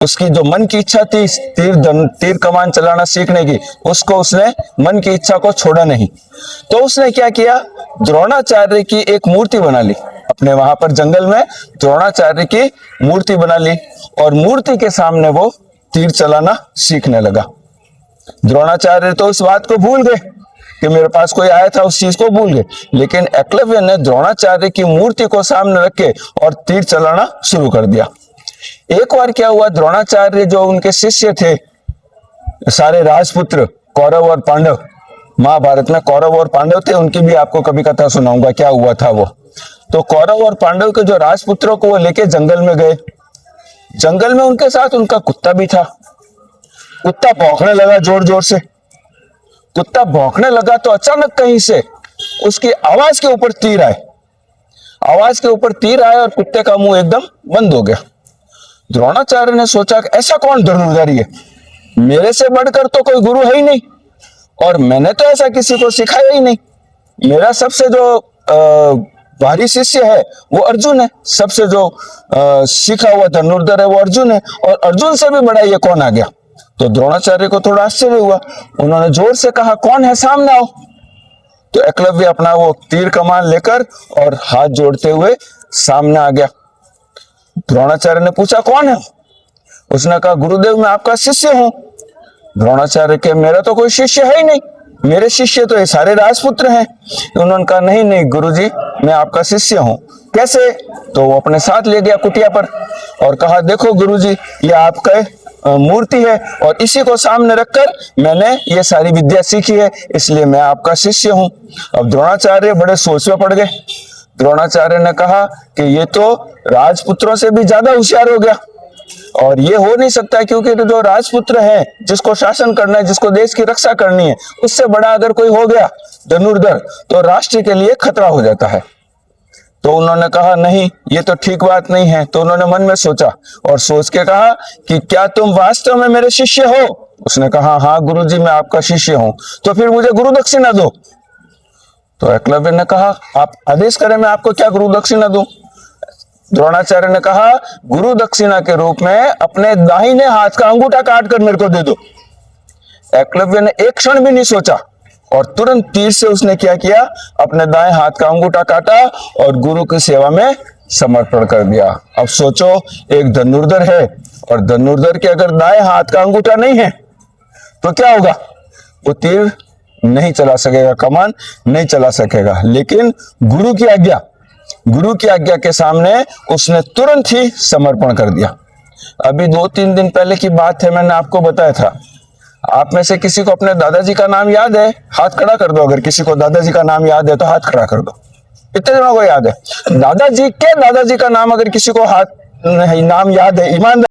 उसकी जो मन की इच्छा थी तीर कमान चलाना सीखने की, उसको उसने मन की इच्छा को छोड़ा नहीं। तो उसने क्या किया, द्रोणाचार्य की एक मूर्ति बना ली। अपने वहां पर जंगल में द्रोणाचार्य की मूर्ति बना ली और मूर्ति के सामने वो तीर चलाना सीखने लगा। द्रोणाचार्य तो उस बात को भूल गए कि मेरे पास कोई आया था, उस चीज को भूल गए, लेकिन एकलव्य ने द्रोणाचार्य की मूर्ति को सामने रख के और तीर चलाना शुरू कर दिया। एक बार क्या हुआ, द्रोणाचार्य जो उनके शिष्य थे, सारे राजपुत्र कौरव और पांडव, महाभारत में कौरव और पांडव थे, उनकी भी आपको कभी कथा सुनाऊंगा क्या हुआ था वो। तो कौरव और पांडव के जो राजपुत्रों को वो लेके जंगल में गए। जंगल में उनके साथ उनका कुत्ता भी था। कुत्ता भौंकने लगा जोर जोर से। कुत्ता भौंकने लगा तो अचानक कहीं से उसकी आवाज के ऊपर तीर आए। आवाज के ऊपर तीर आए और कुत्ते का मुंह एकदम बंद हो गया। द्रोणाचार्य ने सोचा कि ऐसा कौन धनुर्धारी है, मेरे से बढ़कर तो कोई गुरु है ही नहीं और मैंने तो ऐसा किसी को सिखाया ही नहीं। मेरा सबसे जो भारी शिष्य है वो अर्जुन है, सबसे जो सीखा हुआ धनुर्धर है वो अर्जुन है, और अर्जुन से भी बड़ा ये कौन आ गया। तो द्रोणाचार्य को थोड़ा आश्चर्य हुआ। उन्होंने जोर से कहा, कौन है, सामने आओ। तो एकलव्य अपना वो तीर कमान लेकर और हाथ जोड़ते हुए सामने आ गया। द्रोणाचार्य ने पूछा, कौन है? उसने कहा, गुरुदेव मैं आपका शिष्य हूं। द्रोणाचार्य के, मेरा तो कोई शिष्य है ही नहीं, मेरे शिष्य तो ये सारे राजपुत्र हैं। उन्होंने कहा, नहीं नहीं गुरुजी, मैं आपका शिष्य हूं। कैसे? तो वो अपने साथ ले गया कुटिया पर और कहा, देखो गुरुजी, ये आपका मूर्ति है और इसी को सामने रखकर मैंने ये सारी विद्या सीखी है, इसलिए मैं आपका शिष्य हूं। अब द्रोणाचार्य बड़े सोच में पड़ गए। द्रोणाचार्य ने कहा कि ये तो राजपुत्रों से भी ज्यादा होशियार हो गया और ये हो नहीं सकता, क्योंकि तो जो राजपुत्र है, जिसको शासन करना है, जिसको देश की रक्षा करनी है, उससे बड़ा अगर कोई हो गया धनुर्धर तो राष्ट्र के लिए खतरा हो जाता है। तो उन्होंने कहा, नहीं ये तो ठीक बात नहीं है। तो उन्होंने मन में सोचा और सोच के कहा कि क्या तुम वास्तव में मेरे शिष्य हो? उसने कहा, हाँ गुरुजी मैं आपका शिष्य हूं। तो फिर मुझे गुरु दक्षिणा दो। तो एकलव्य ने कहा, आप आदेश करें मैं आपको क्या गुरु दक्षिणा दूं? द्रोणाचार्य ने कहा, गुरु दक्षिणा के रूप में अपने दाहिने हाथ का अंगूठा काट कर मेरे को दे दो। एकलव्य ने एक क्षण भी नहीं सोचा और तुरंत तीर से उसने क्या किया, अपने दाएं हाथ का अंगूठा काटा और गुरु की सेवा में समर्पण कर दिया। अब सोचो, एक धनुर्धर है और धनुर्धर के अगर दाएं हाथ का अंगूठा नहीं है तो क्या होगा? वो तीर नहीं चला सकेगा, कमान नहीं चला सकेगा। लेकिन गुरु की आज्ञा के सामने उसने तुरंत ही समर्पण कर दिया। अभी 2-3 दिन पहले की बात है, मैंने आपको बताया था। आप में से किसी को अपने दादाजी का नाम याद है? हाथ खड़ा कर दो। अगर किसी को दादाजी का नाम याद है तो हाथ खड़ा कर दो। कितने जनों को याद है? दादाजी का नाम अगर किसी को नाम याद है, ईमानदार